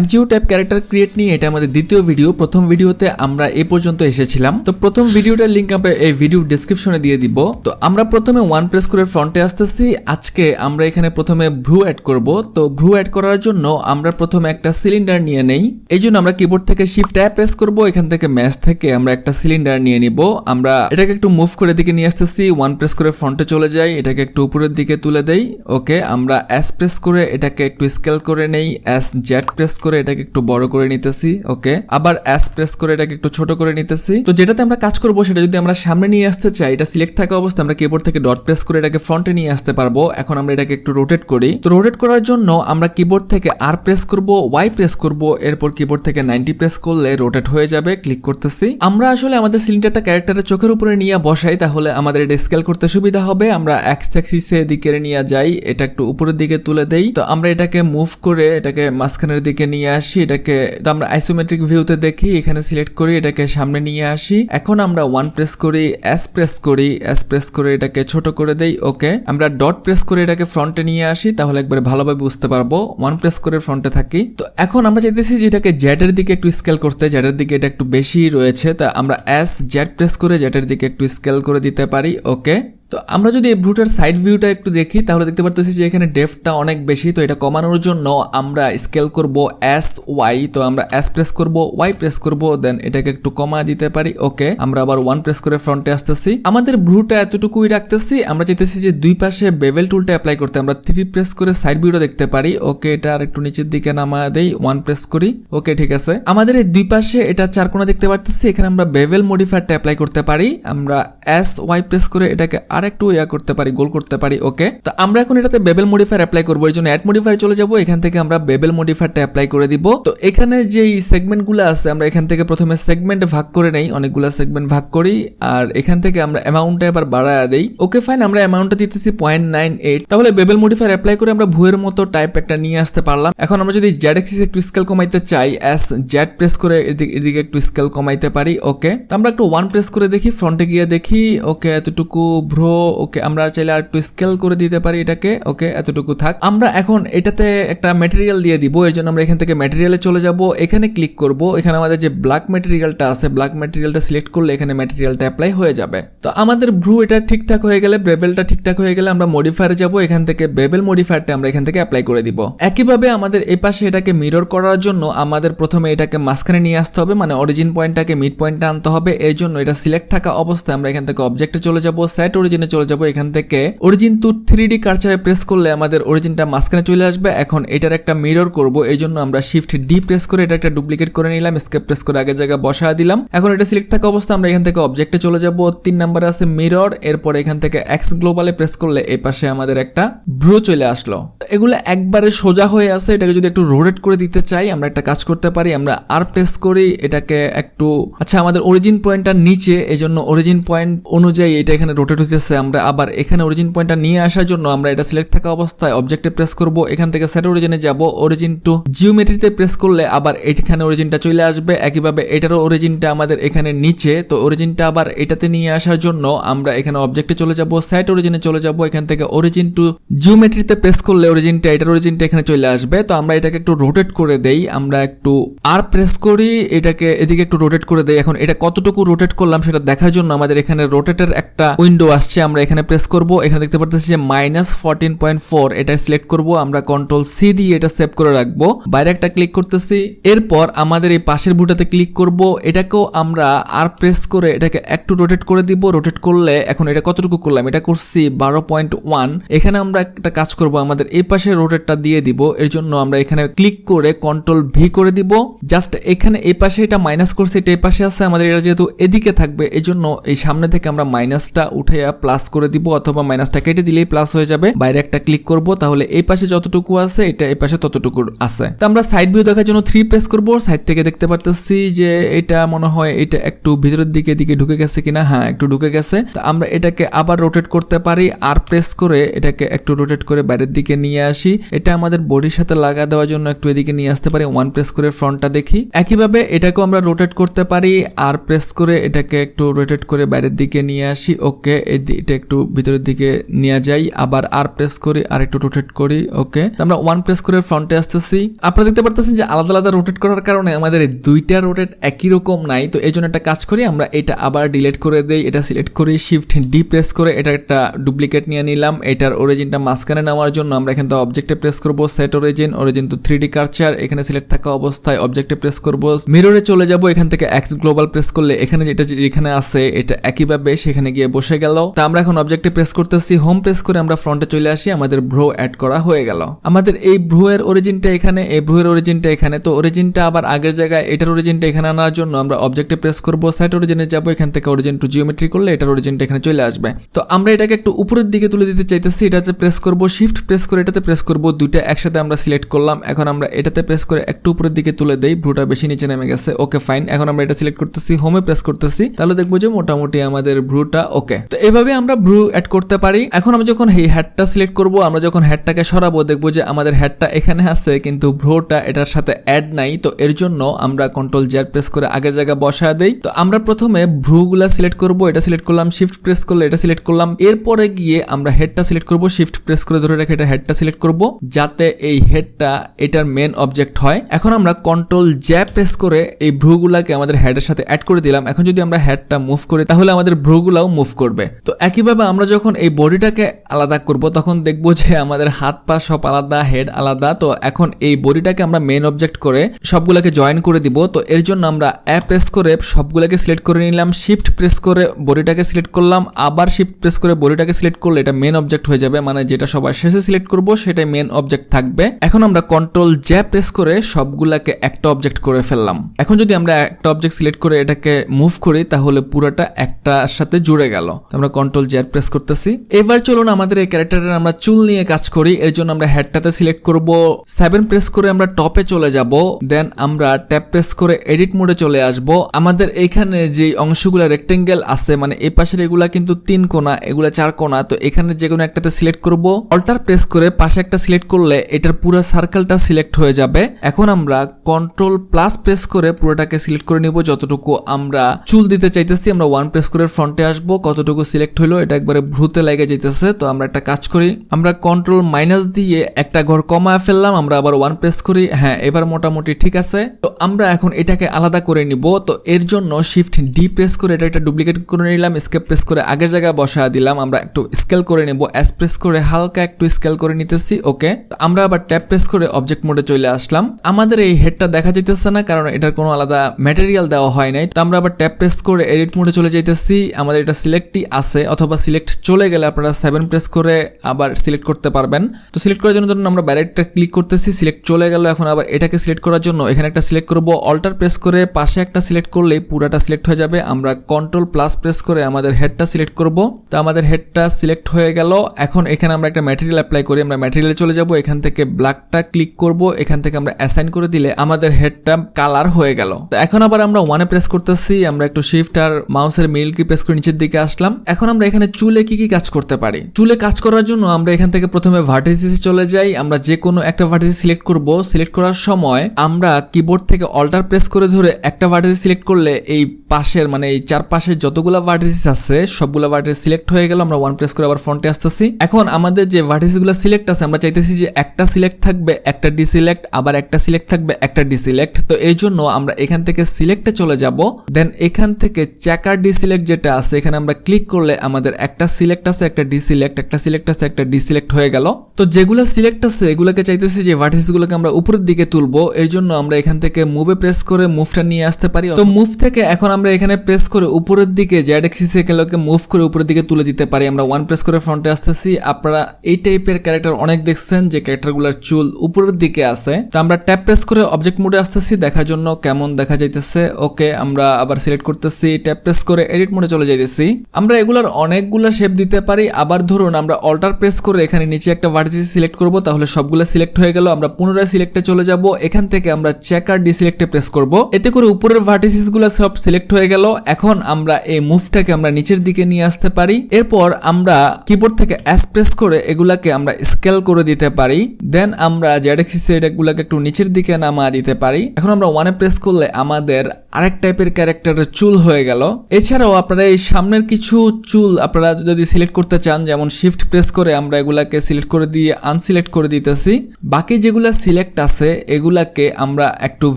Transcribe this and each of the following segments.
MJO type character create নিয়ে এটা আমাদের দ্বিতীয় ভিডিও। প্রথম ভিডিওতে আমরা এই পর্যন্ত এসেছিলাম। তো প্রথম ভিডিওটার লিংক আমরা এই ভিডিও ডেসক্রিপশনে দিয়ে দিব। তো আমরা প্রথমে ওয়ান প্রেস করে ফ্রন্টে আসতেছি। আজকে আমরা এখানে প্রথমে ভ্রু অ্যাড করব। তো ভ্রু অ্যাড করার জন্য আমরা প্রথমে একটা সিলিন্ডার নিয়ে নেই। এই জন্য আমরা কিবোর্ড থেকে শিফট ট্যাব প্রেস করব। এখান থেকে ম্যাশ থেকে আমরা একটা সিলিন্ডার নিয়ে নিব। আমরা এটাকে একটু মুভ করে দিকে নিয়ে আসতেছি। ওয়ান প্রেস করে ফ্রন্টে চলে যাই, এটাকে একটু উপরের দিকে তুলে দেই। ওকে, আমরা এস প্রেস করে এটাকে একটু স্কেল করে নেই। এস জেড প্রেস করে এটাকে একটু বড় করে নিতেছি। ওকে, আবার এস প্রেস করে এটাকে একটু ছোট করে নিতেছি। তো যেটাতে আমরা কাজ করব সেটা যদি আমরা সামনে নিয়ে আসতে চাই, এটা সিলেক্ট থাকা অবস্থায় আমরা কিবোর্ড থেকে ডট প্রেস করে এটাকে ফ্রন্টে নিয়ে আসতে পারবো। এখন আমরা এটাকে একটু রোটেট করি। তো রোটেট করার জন্য আমরা কিবোর্ড থেকে আর প্রেস করব, ওয়াই প্রেস করব, এরপর কিবোর্ড থেকে 90 প্রেস করলে রোটেট হয়ে যাবে। ক্লিক করতেছি। আমরা আসলে আমাদের সিলিন্ডারটা ক্যারেক্টারের চোখের উপরে নিয়ে বসাই, তাহলে আমাদের এটা স্কেল করতে সুবিধা হবে। আমরা এক্স অ্যাক্সিসে দিকে নিয়ে যাই, এটা একটু উপরের দিকে তুলে দেই। তো আমরা এটাকে মুভ করে এটাকে মাঝখানের দিকে নিয়ে আসি। এটাকে তো আমরা আইসোমেট্রিক ভিউতে দেখি, এখানে সিলেক্ট করি, এটাকে সামনে নিয়ে আসি। এখন আমরা ওয়ান প্রেস করি, এস প্রেস করি, এস প্রেস করে এটাকে ছোট করে দেই। ওকে, আমরা ডট প্রেস করে এটাকে ফ্রন্টে নিয়ে আসি, তাহলে একবারে ভালোভাবে বুঝতে পারবো। ওয়ান প্রেস করে ফ্রন্টে থাকি। তো এখন আমরা চাইতেছি যে এটাকে জেডের দিকে একটু স্কেল করতে, জেডের দিকে এটা একটু বেশি রয়েছে। তা আমরা এস জেড প্রেস করে জেডের দিকে একটু স্কেল করে দিতে পারি। ওকে, তো আমরা যদি এই ভ্রুটার সাইড ভিউটা একটু দেখি, তাহলে দেখতে পারতেছি যে এখানে ডেপথটা অনেক বেশি। তো এটা কমানোর জন্য আমরা স্কেল করব এস ওয়াই। তো আমরা এস প্রেস করব, ওয়াই প্রেস করব, দেন এটাকে একটু কমা দিতে পারি। ওকে, আমরা আবার ওয়ান প্রেস করে ফ্রন্টে আসতেছি। আমাদের ভ্রুটা এতটুকুই রাখতেছি। আমরা চাইতেছি যে দুই পাশে বেভেল টুলটা অ্যাপ্লাই করতে। আমরা 3 প্রেস করে সাইড ভিউটা দেখতে পারি। ওকে, এটা আর একটু নিচের দিকে নামা দেই, ওয়ান প্রেস করি। ওকে, ঠিক আছে। আমাদের এই দুই পাশে এটা চার কোণা দেখতে পারতেছি। এখানে আমরা বেভেল মডিফায়ারটা অ্যাপ্লাই করতে পারি। আমরা এস ওয়াই প্রেস করে এটাকে আরেকটু করতে পারি, গোল করতে পারি। ওকে, তো আমরা এখন এটাতে বেবেল মডিফায়ার অ্যাপ্লাই করব। এর জন্য অ্যাড মডিফায়ার চলে যাব। এখান থেকে আমরা বেবেল মডিফায়ারটা অ্যাপ্লাই করে দিব। তো এখানে যে সেগমেন্টগুলো আছে, আমরা এখান থেকে প্রথমে সেগমেন্ট ভাগ করে নেই, অনেকগুলো সেগমেন্ট ভাগ করি, আর এখান থেকে আমরা অ্যামাউন্টটা এবার বাড়ায় দেই। ওকে, ফাইন, আমরা অ্যামাউন্টটা দিতেছি 0.98। তাহলে বেবেল মডিফায়ার অ্যাপ্লাই করে আমরা ভুয়ের মতো টাইপ একটা নিয়ে আসতে পারলাম। এখন আমরা যদি জেড এক্সিস একটু স্কেল কমাইতে চাই, এস জেড প্রেস করে এদিকে একটু স্কেল কমাইতে পারি। ওকে, তো আমরা একটু ওয়ান প্রেস করে দেখি, ফ্রন্টে গিয়ে দেখি। ওকে, এতটুকু ভ্রো। ওকে, আমরা চাইলে আর একটু স্কেল করে দিতে পারি এটাকে। ওকে, এতটুকু থাক। আমরা এখন এটাতে একটা ম্যাটেরিয়াল দিয়ে দিব। এর জন্য আমরা এখান থেকে ম্যাটেরিয়ালে চলে যাব। এখানে ক্লিক করব। এখানে আমাদের যে ব্ল্যাক ম্যাটেরিয়ালটা আছে, ব্ল্যাক ম্যাটেরিয়ালটা সিলেক্ট করলে এখানে ম্যাটেরিয়ালটা অ্যাপ্লাই হয়ে যাবে। তো আমাদের ভ্রু এটা ঠিকঠাক হয়ে গেলে, বেবেলটা ঠিকঠাক হয়ে গেলে আমরা মডিফায়ারে যাব। এখান থেকে বেবেল মডিফায়ারটা আমরা এখান থেকে অ্যাপ্লাই করে দিব। একইভাবে আমাদের এই পাশে এটাকে মিরর করার জন্য আমাদের প্রথমে এটাকে মাঝখানে নিয়ে আসতে হবে, মানে অরিজিন পয়েন্টটাকে মিড পয়েন্টে আনতে হবে। এর জন্য এটা সিলেক্ট থাকা অবস্থায় আমরা এখান থেকে অবজেক্টে চলে যাব, সেট অরিজিনে চলে যাব। এখান থেকে অরিজিন টু 3D কার্সারে প্রেস করলে আমাদের অরিজিনটা মাঝখানে চলে আসবে। এখন এটার একটা মিরর করব। এই জন্য আমরা শিফট ডি প্রেস করে এটা একটা ডুপ্লিকেট করে নিলাম, এসকেপ প্রেস করে আগের জায়গায় বসায় দিলাম। এখন এটা সিলেক্ট থাকা অবস্থা আমরা এখান থেকে অবজেক্টে চলে যাব। 3 নম্বরে আছে মিরর। এরপর এখান থেকে এক্স গ্লোবালে প্রেস করলে এই পাশে আমাদের একটা ভ্রু চলে আসলো। এগুলো একবারে সোজা হয়ে আছে। এটাকে যদি একটু রোটেট করে দিতে চাই, আমরা একটা কাজ করতে পারি, আমরা আর প্রেস করি, এটাকে একটু, আচ্ছা আমাদের অরিজিন পয়েন্টটা নিচে, এই জন্য অরিজিন পয়েন্ট অনুযায়ী এটা এখানে রোটেট হইতেছে। আমরা আবার এখানে অরিজিন পয়েন্টটা নিয়ে আসার জন্য আমরা এটা সিলেক্ট থাকা অবস্থায় অবজেক্টে প্রেস করব। এখান থেকে সেট অরিজিনে যাব, অরিজিন টু জিওমেট্রিতে প্রেস করলে আবার এখানে অরিজিনটা চলে আসবে। একইভাবে এটারও অরিজিনটা আমাদের এখানে নিচে, তো অরিজিনটা আবার এটাতে নিয়ে আসার জন্য আমরা এখানে অবজেক্টে চলে যাব, সেট অরিজিনে চলে যাব। এখান থেকে অরিজিন টু জিওমেট্রিতে প্রেস করলে অরিজিনটা, এটার অরিজিনটা এখানে চলে আসবে। তো আমরা এটাকে একটু রোটেট করে দেই, আমরা একটু আর প্রেস করি, এটাকে এদিকে একটু রোটেট করে দেই। এখন এটা কতটুকু রোটেট করলাম সেটা দেখার জন্য আমাদের এখানে রোটেটের একটা উইন্ডো আসছে, আমরা এখানে প্রেস করব। এখানে দেখতে পারতেছি যে -14.4, এটা সিলেক্ট করব। আমরা কন্ট্রোল সি দিয়ে এটা সেভ করে রাখবো। বাইরে একটা ক্লিক করতেছি। এরপর আমাদের এই পাশের ভ্রুটাতে ক্লিক করব। এটাকেও আমরা আর প্রেস করে এটাকে একটু রোটেট করে দিব। রোটেট করলে এখন এটা কতটুকু করলাম, এটা করছি 12.1। এখানে আমরা একটা কাজ করব, আমাদের এই পাশে রোটেটটা দিয়ে দিব। এর জন্য আমরা এখানে ক্লিক করে কন্ট্রোল ভি করে দিব। জাস্ট এখানে এই পাশে এটা মাইনাস করছি, এটা এই পাশে আছে, আমাদের এটা যেহেতু এদিকে থাকবে এই জন্য এই সামনে থেকে আমরা মাইনাসটা উঠাইয়া প্লাস করে দিব, অথবা মাইনাসটা কেটে দিলেই প্লাস হয়ে যাবে। বাইরে একটা ক্লিক করব, তাহলে এই পাশে যতটুকু আছে এটা এই পাশে ততটুকু আছে। তো আমরা সাইড ভিউ দেখার জন্য 3 প্রেস করব। সাইড থেকে দেখতে পারতেছি যে এটা মনে হয় এটা একটু ভিতরের দিকে ঢুকে গেছে কিনা, হ্যাঁ একটু ঢুকে গেছে। তো আমরা এটাকে আবার রোটেট করতে পারি, আর প্রেস করে এটাকে একটু রোটেট করে বাইরের দিকে নিয়ে আসি। এটা আমাদের বডির সাথে লাগা দেওয়ার জন্য একটু এদিকে নিয়ে আসতে পারি, ওয়ান প্রেস করে ফ্রন্টটা দেখি। একইভাবে এটাকেও আমরা রোটেট করতে পারি, আর প্রেস করে এটাকে একটু রোটেট করে বাইরের দিকে নিয়ে আসি। ওকে, যদি এটা একটু ভিতরের দিকে নিয়ে যাই, আবার আর প্রেস করি, আর একটু রোটেট করি। ওকে, আমরা 1 প্রেস করে ফ্রন্টে আসতেছি। আপনারা দেখতে পারতেছেন যে আলাদা আলাদা রোটেট করার কারণে আমাদের এই দুইটা রোটেট একই রকম নাই। তো এই জন্য একটা কাজ করি, আমরা এটা আবার ডিলিট করে দেই, এটা সিলেক্ট করি, শিফট ডি প্রেস করে এটা একটা ডুপ্লিকেট নিয়ে নিলাম। এটার অরিজিনটা মাঝখানে নেওয়ার জন্য আমরা এখান থেকে অবজেক্টে প্রেস করব, set origin to 3D cursor, এখানে সিলেক্ট থাকা অবস্থায় অবজেক্টে প্রেস করব, মিররে চলে যাব, এখান থেকে এক্স গ্লোবাল প্রেস করলে এখানে যেটা এখানে আছে এটা একইভাবে সেখানে গিয়ে বসে গেল। তো আমরা এখন অবজেক্টে প্রেস করতেছি, হোম প্রেস করে আমরা ফ্রন্টে চলে আসি, আমাদের ভ্রো অ্যাড করা হয়ে গেল। আমাদের এই ভ্রো এর অরিজিনটা এখানে, এই ভ্রো এর অরিজিনটা এখানে। তো অরিজিনটা আবার আগের জায়গায়, এটার অরিজিনটা এখানে আনার জন্য আমরা অবজেক্টে প্রেস করব, সেট অরিজিনে যাব, এখান থেকে অরিজিন টু জিওমেট্রি করলে এটার অরিজিনটা এখানে চলে আসবে। তো আমরা এটাকে একটু উপরের দিকে তুলে দিতে চাইতেছি, এটাতে প্রেস করব, শিফট প্রেস করে এটাতে প্রেস করব, দুইটা একসাথে আমরা সিলেক্ট করলাম। এখন আমরা এটাতে প্রেস করে একটু উপরের দিকে তুলে দেই, ভ্রুটা বেশি নিচে নেমে গেছে। ওকে ফাইন, এখন আমরা এটা সিলেক্ট করতেছি, হোমে প্রেস করতেছি, তাহলে দেখবো যে মোটামুটি আমাদের ভ্রুটা ওকে। তো এভাবে আমরা ভ্রু অ্যাড করতে পারি। এখন আমরা যখন এই হেডটা সিলেক্ট করব, আমরা যখন হেডটাকে সরাবো দেখবো যে আমাদের হেডটা এখানে আছে কিন্তু ভ্রুটা এটার সাথে অ্যাড নাই। তো এর জন্য আমরা কন্ট্রোল জেড প্রেস করে আগের জায়গায় বসায় দেই। তো আমরা প্রথমে ভ্রুগুলা সিলেক্ট করব, এটা সিলেক্ট করলাম, শিফট প্রেস করলে এটা সিলেক্ট করলাম, এরপরে গিয়ে আমরা হেডটা সিলেক্ট করব, শিফট প্রেস করে ধরে রেখে এটা হেডটা সিলেক্ট করব যাতে এই হেডটা এটার মেন অবজেক্ট হয়। এখন আমরা কন্ট্রোল জেড প্রেস করে এই ভ্রুগুলাকে আমাদের হেডের সাথে অ্যাড করে দিলাম। এখন যদি আমরা হেডটা মুভ করি তাহলে আমাদের ভ্রুগুলাও মুভ করবে। তো একইভাবে আমরা যখন এই বডিটাকে আলাদা করব তখন দেখবো যে আমাদের হাত পা সব আলাদা, হেড আলাদা। তো এখন এই বডিটাকে আমরা মেন অবজেক্ট করে সবগুলাকে জয়েন করে দিব। তো এর জন্য আমরা প্রেস করে সবগুলাকে সিলেক্ট করে নিলাম, শিফট প্রেস করে বডিটাকে সিলেক্ট করলাম, আবার শিফট প্রেস করে বডিটাকে সিলেক্ট করলে এটা মেন অবজেক্ট হয়ে যাবে, মানে যেটা সবার শেষে সিলেক্ট করব সেটাই মেন অবজেক্ট থাকবে। এখন আমরা কন্ট্রোল জে প্রেস করে সবগুলাকে একটা অবজেক্ট করে ফেললাম। এখন যদি আমরা একটা অবজেক্ট সিলেক্ট করে এটাকে মুভ করি তাহলে পুরোটা একটার সাথে জুড়ে গেল। আমরা কন্ট্রোল জেড প্রেস করতেছি। এবার চলুন আমাদের এই ক্যারেক্টারের আমরা চুল নিয়ে কাজ করি। এর জন্য আমরা হেডটাতে সিলেক্ট করব, 7 প্রেস করে আমরা টপে চলে যাব, দেন আমরা ট্যাব প্রেস করে এডিট মোডে চলে আসব। আমাদের এইখানে যে অংশগুলো রেক্টেঙ্গেল আছে, মানে এই পাশের এগুলা কিন্তু 3 কোণা, এগুলা 4 কোণা। তো এখানে যে কোনো একটাতে সিলেক্ট করব, অল্টার প্রেস করে পাশে একটা সিলেক্ট করলে এটার পুরো সার্কেলটা সিলেক্ট হয়ে যাবে। এখন আমরা কন্ট্রোল প্লাস প্রেস করে পুরোটাকে সিলেক্ট করে নিব, যতটুকু আমরা চুল দিতে চাইতেছি। আমরা 1 প্রেস করে ফ্রন্টে আসব, কতটুকু সিলেক্ট হলো এটা একবারে ভ্রুতে লেগে যাইতেছে। তো আমরা একটা কাজ করি, আমরা কন্ট্রোল মাইনাস দিয়ে একটা ঘর কমায় ফেললাম, আমরা আবার 1 প্রেস করি, হ্যাঁ এবার মোটামুটি ঠিক আছে। তো আমরা এখন এটাকে আলাদা করে নিব। তো এর জন্য শিফট ডি প্রেস করে এটা একটা ডুপ্লিকেট করে নিলাম, স্কেপ প্রেস করে আগের জায়গায় বসায় দিলাম। আমরা একটু স্কেল করে নেব, এস প্রেস করে হালকা একটু স্কেল করে নিতেছি। ওকে, আমরা আবার ট্যাব প্রেস করে অবজেক্ট মোডে চলে আসলাম। আমাদের এই হেডটা দেখা যাইতেছে না কারণ এটার কোনো আলাদা ম্যাটেরিয়াল দেওয়া হয় নাই। তো আমরা আবার ট্যাব প্রেস করে এডিট মোডে চলে যাইতেছি। আমাদের এটা সিলেক্টই আছে, অথবা সিলেক্ট চলে গেলে আপনারা 7 প্রেস করে আবার সিলেক্ট করতে পারবেন। তো সিলেক্ট করার জন্য আমরা ব্যারেটটা ক্লিক করতেছি, সিলেক্ট চলে গেল। এখন আবার এটাকে সিলেক্ট করার জন্য এখানে একটা সিলেক্ট করব, অল্টার প্রেস করে পাশে একটা সিলেক্ট করলেই পুরাটা সিলেক্ট হয়ে যাবে। আমরা কন্ট্রোল প্লাস প্রেস করে আমাদের হেডটা সিলেক্ট করব। তো আমাদের হেডটা সিলেক্ট হয়ে গেল। এখন এখানে আমরা একটা ম্যাটেরিয়াল অ্যাপ্লাই করি, আমরা ম্যাটেরিয়ালে চলে যাব, এখান থেকে ব্ল্যাকটা ক্লিক করব, এখান থেকে আমরা অ্যাসাইন করে দিলে আমাদের হেডটা কালার হয়ে গেল। তো এখন আবার আমরা 1 প্রেস করতেছি, আমরা একটু শিফট আর মাউসের মিডল কি প্রেস করে নিচের দিকে আসলাম। এখন আমরা এখানে চুলে কি কি কাজ করতে পারি। চুলে কাজ করার জন্য আমরা এখান থেকে প্রথমে ভার্টিসিসে চলে যাই, আমরা যে কোনো একটা ভার্টিসিস সিলেক্ট করব। সিলেক্ট করার সময় আমরা কিবোর্ড থেকে অল্টার প্রেস করে ধরে একটা ভার্টিসিস সিলেক্ট করলে এই পাশের মানে এই চারপাশের যতগুলো ভার্টিসিস আছে সবগুলো ভার্টিসিস সিলেক্ট হয়ে গেল। আমরা 1 প্রেস করে আবার ফ্রন্টে আসতেছি। এখন আমাদের যে ভার্টিসিসগুলো সিলেক্ট আছে আমরা চাইতেছি যে একটা সিলেক্ট থাকবে, একটা ডিসিলেক্ট, আবার একটা সিলেক্ট থাকবে, একটা ডিসিলেক্ট। তো এই জন্য আমরা এখান থেকে সিলেক্টে চলে যাব, দেন এখান থেকে চেকার ডিসিলেক্ট যেটা আছে এখানে আমরা ক্লিক করলে আমাদের একটা সিলেক্ট আছে, একটা ডিসিলেক্ট, একটা সিলেক্ট আছে, একটা ডিসিলেক্ট হয়ে গেল। তো যেগুলো সিলেক্ট আছে এগুলোকে চাইতেছি যে ভার্টিসিসগুলোকে আমরা উপরের দিকে তুলবো। এর জন্য আমরা এখান থেকে মুভে প্রেস করে মুভটা নিয়ে আসতে পারি। তো মুভ থেকে এখন আমরা এখানে প্রেস করে উপরের দিকে জেড এক্সিস এগুলোকে মুভ করে উপরের দিকে তুলে দিতে পারি। আমরা 1 প্রেস করে ফ্রন্টে আসতেছি। আপনারা এই টাইপের ক্যারেক্টার অনেক দেখছেন যে ক্যারেক্টারগুলোর চুল উপরের দিকে আছে। তো আমরা ট্যাব প্রেস করে অবজেক্ট মোডে আসতেছি দেখার জন্য কেমন দেখা যাইতেছে। ওকে, আমরা আবার সিলেক্ট করতেছি, ট্যাব প্রেস করে এডিট মোডে চলে যাইতেছি। আমরা এগুলার অনেকগুলো শেপ দিতে পারি। আবার ধরুন আমরা অল্টার প্রেস করে এখানে নিচে একটা ভার্টিসিস সিলেক্ট করব, তাহলে সবগুলো সিলেক্ট হয়ে গেল। আমরা পুনরায় সিলেক্টে চলে যাব, এখান থেকে আমরা চেকার ডিসিলেক্টে প্রেস করব, এতে করে উপরের ভার্টিসিস গুলো সব সিলেক্ট হয়ে গেল। এখন আমরা এই মুভটাকে আমরা নিচের দিকে নিয়ে আসতে পারি। এরপর আমরা কিবোর্ড থেকে এস প্রেস করে এগুলাকে আমরা স্কেল করে দিতে পারি। দেন আমরা জেড এক্সিস এগুলাকে একটু নিচের দিকে নামা দিতে পারি। এখন আমরা 1 প্রেস করলে আমাদের আরেক টাইপের ক্যারেক্টারের চুল হয়ে গেল। এছাড়াও আপনারা এই সামনের কিছু চুল আপনারা যদি সিলেক্ট করতে চান, যেমন শিফট প্রেস করে আমরা এগুলাকে সিলেক্ট করে দিয়ে আনসিলেক্ট করে দিতেছি। বাকি যেগুলা সিলেক্ট আছে এগুলাকে আমরা একটু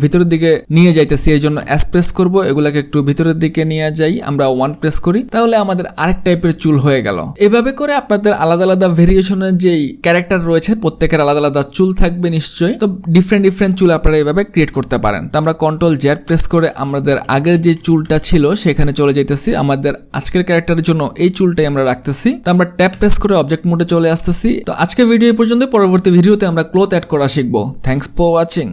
ভিতরের দিকে নিয়ে যাইতেছি, এর জন্য এস প্রেস করব, এগুলাকে একটু ভিতরের দিকে নিয়ে যাই, আমরা 1 প্রেস করি, তাহলে আমাদের আরেক টাইপের চুল হয়ে গেল। এভাবে করে আপনাদের আলাদা আলাদা ভেরিয়েশনের যেই ক্যারেক্টার রয়েছে প্রত্যেকের আলাদা আলাদা চুল থাকবে নিশ্চয়ই। তো ডিফারেন্ট চুল আপনারা এভাবে ক্রিয়েট করতে পারেন। তো আমরা কন্ট্রোল জেড প্রেস করে আমাদের আগের যে চুলটা ছিল সেখানে চলে যাইতেছি। আমাদের আজকের ক্যারেক্টারের জন্য এই চুলটাই আমরা রাখতেছি। তো আমরা ট্যাপ প্রেস করে অবজেক্ট মোডে চলে আসতেছি। তো আজকের ভিডিও এই পর্যন্ত, পরবর্তী ভিডিওতে আমরা ক্লথ অ্যাড করা শিখবো। Thanks for watching.